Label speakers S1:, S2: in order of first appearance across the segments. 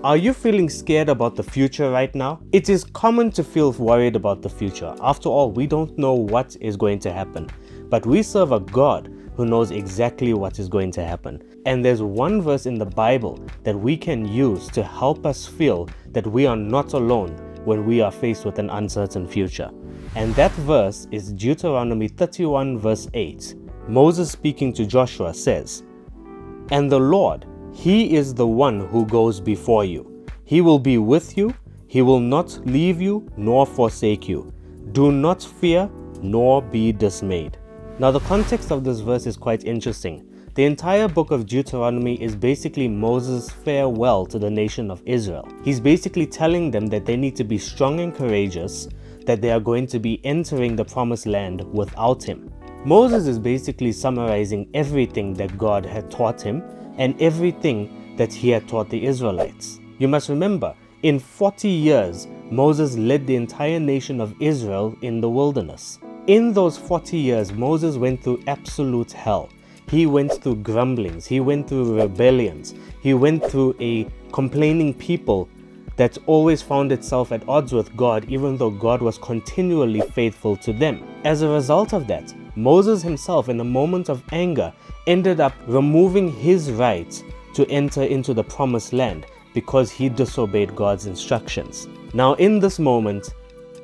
S1: Are you feeling scared about the future right now? It is common to feel worried about the future. After all, we don't know what is going to happen. But we serve a God who knows exactly what is going to happen. And there's one verse in the Bible that we can use to help us feel that we are not alone when we are faced with an uncertain future. And that verse is Deuteronomy 31 verse 8. Moses speaking to Joshua says, "And the Lord, He is the one who goes before you. He will be with you. He will not leave you nor forsake you. Do not fear nor be dismayed." Now the context of this verse is quite interesting. The entire book of Deuteronomy is basically Moses' farewell to the nation of Israel. He's basically telling them that they need to be strong and courageous, that they are going to be entering the promised land without him. Moses is basically summarizing everything that God had taught him and everything that he had taught the Israelites. You must remember, in 40 years, Moses led the entire nation of Israel in the wilderness. In those 40 years, Moses went through absolute hell. He went through grumblings, he went through rebellions, he went through a complaining people that always found itself at odds with God, even though God was continually faithful to them. As a result of that, Moses himself, in a moment of anger, ended up removing his right to enter into the promised land because he disobeyed God's instructions. Now, in this moment,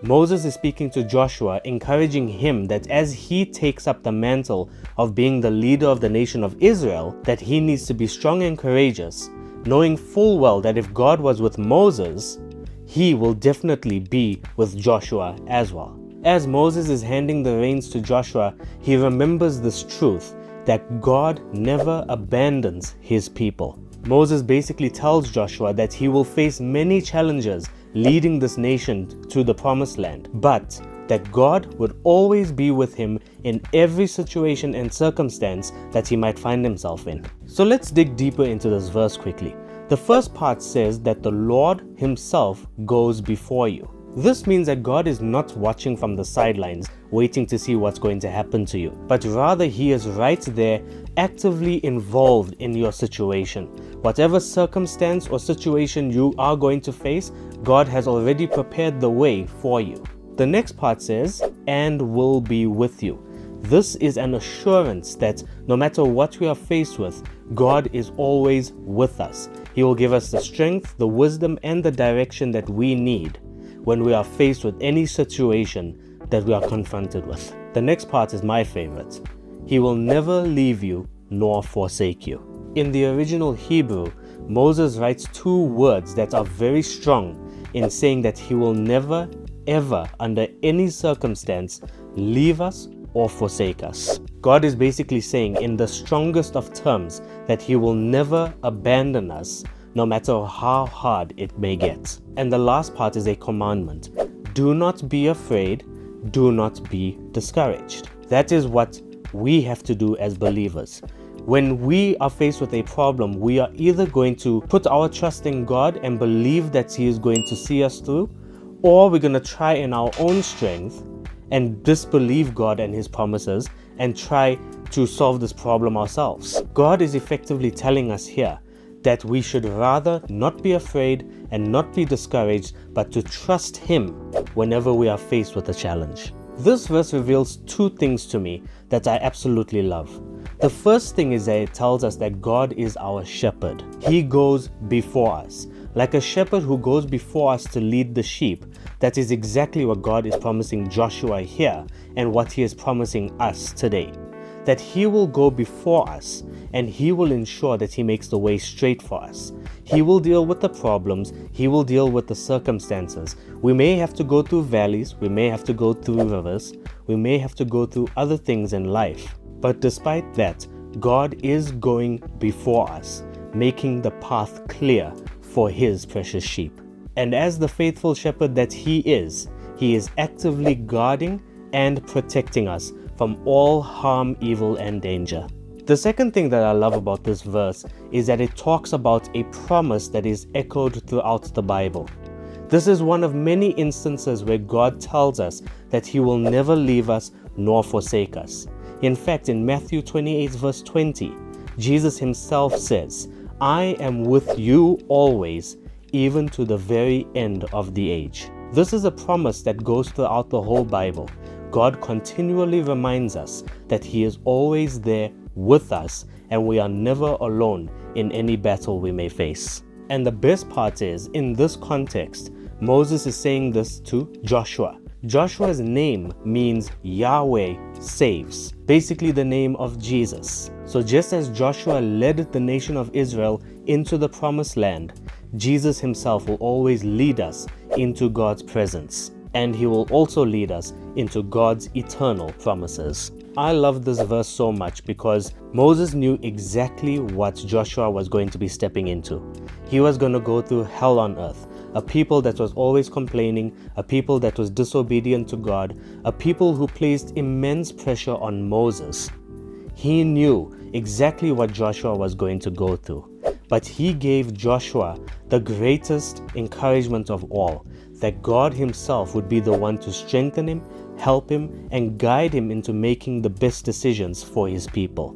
S1: Moses is speaking to Joshua, encouraging him that as he takes up the mantle of being the leader of the nation of Israel, that he needs to be strong and courageous, knowing full well that if God was with Moses, he will definitely be with Joshua as well. As Moses is handing the reins to Joshua, he remembers this truth that God never abandons his people. Moses basically tells Joshua that he will face many challenges leading this nation to the promised land, but that God would always be with him in every situation and circumstance that he might find himself in. So let's dig deeper into this verse quickly. The first part says that the Lord himself goes before you. This means that God is not watching from the sidelines, waiting to see what's going to happen to you, but rather he is right there, actively involved in your situation. Whatever circumstance or situation you are going to face, God has already prepared the way for you. The next part says, "and will be with you." This is an assurance that no matter what we are faced with, God is always with us. He will give us the strength, the wisdom, and the direction that we need when we are faced with any situation that we are confronted with. The next part is my favorite. "He will never leave you nor forsake you." In the original Hebrew, Moses writes two words that are very strong in saying that he will never, ever, under any circumstance, leave us or forsake us. God is basically saying in the strongest of terms that he will never abandon us, no matter how hard it may get. And the last part is a commandment. Do not be afraid, do not be discouraged. That is what we have to do as believers. When we are faced with a problem, we are either going to put our trust in God and believe that he is going to see us through, or we're going to try in our own strength and disbelieve God and his promises and try to solve this problem ourselves. God is effectively telling us here that we should rather not be afraid and not be discouraged, but to trust him whenever we are faced with a challenge. This verse reveals two things to me that I absolutely love. The first thing is that it tells us that God is our shepherd. He goes before us. Like a shepherd who goes before us to lead the sheep, that is exactly what God is promising Joshua here and what he is promising us today. That he will go before us and he will ensure that he makes the way straight for us. He will deal with the problems, he will deal with the circumstances. We may have to go through valleys, we may have to go through rivers, we may have to go through other things in life. But despite that, God is going before us, making the path clear for his precious sheep. And as the faithful shepherd that he is actively guarding and protecting us from all harm, evil, and danger. The second thing that I love about this verse is that it talks about a promise that is echoed throughout the Bible. This is one of many instances where God tells us that he will never leave us nor forsake us. In fact, in Matthew 28 verse 20, Jesus himself says, "I am with you always, even to the very end of the age. This is a promise that goes throughout the whole Bible. God continually reminds us that He is always there with us and we are never alone in any battle we may face. And the best part is, in this context, Moses is saying this to Joshua. Joshua's name means Yahweh saves, basically the name of Jesus. So just as Joshua led the nation of Israel into the promised land, Jesus himself will always lead us into God's presence, and He will also lead us into God's eternal promises. I love this verse so much because Moses knew exactly what Joshua was going to be stepping into. He was going to go through hell on earth, a people that was always complaining, a people that was disobedient to God, a people who placed immense pressure on Moses. He knew exactly what Joshua was going to go through, but he gave Joshua the greatest encouragement of all, that God himself would be the one to strengthen him, help him, and guide him into making the best decisions for his people.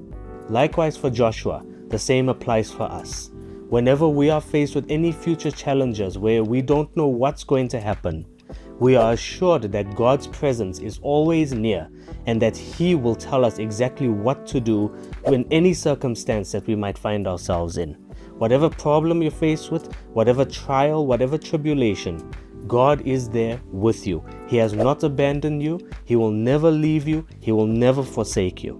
S1: Likewise for Joshua, the same applies for us. Whenever we are faced with any future challenges where we don't know what's going to happen, we are assured that God's presence is always near and that He will tell us exactly what to do in any circumstance that we might find ourselves in. Whatever problem you're faced with, whatever trial, whatever tribulation, God is there with you. He has not abandoned you. He will never leave you. He will never forsake you.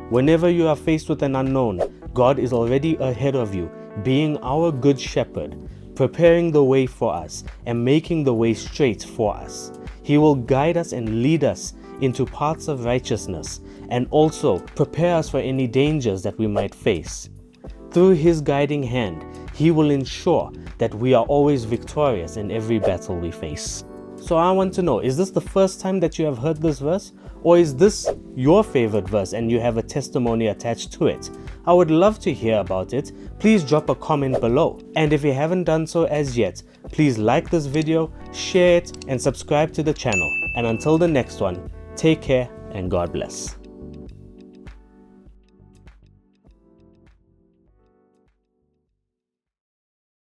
S1: Whenever you are faced with an unknown, God is already ahead of you, being our good shepherd, preparing the way for us and making the way straight for us. He will guide us and lead us into paths of righteousness and also prepare us for any dangers that we might face. Through His guiding hand, He will ensure that we are always victorious in every battle we face. So I want to know, is this the first time that you have heard this verse? Or is this your favorite verse and you have a testimony attached to it? I would love to hear about it. Please drop a comment below. And if you haven't done so as yet, please like this video, share it, and subscribe to the channel. And until the next one, take care and God bless.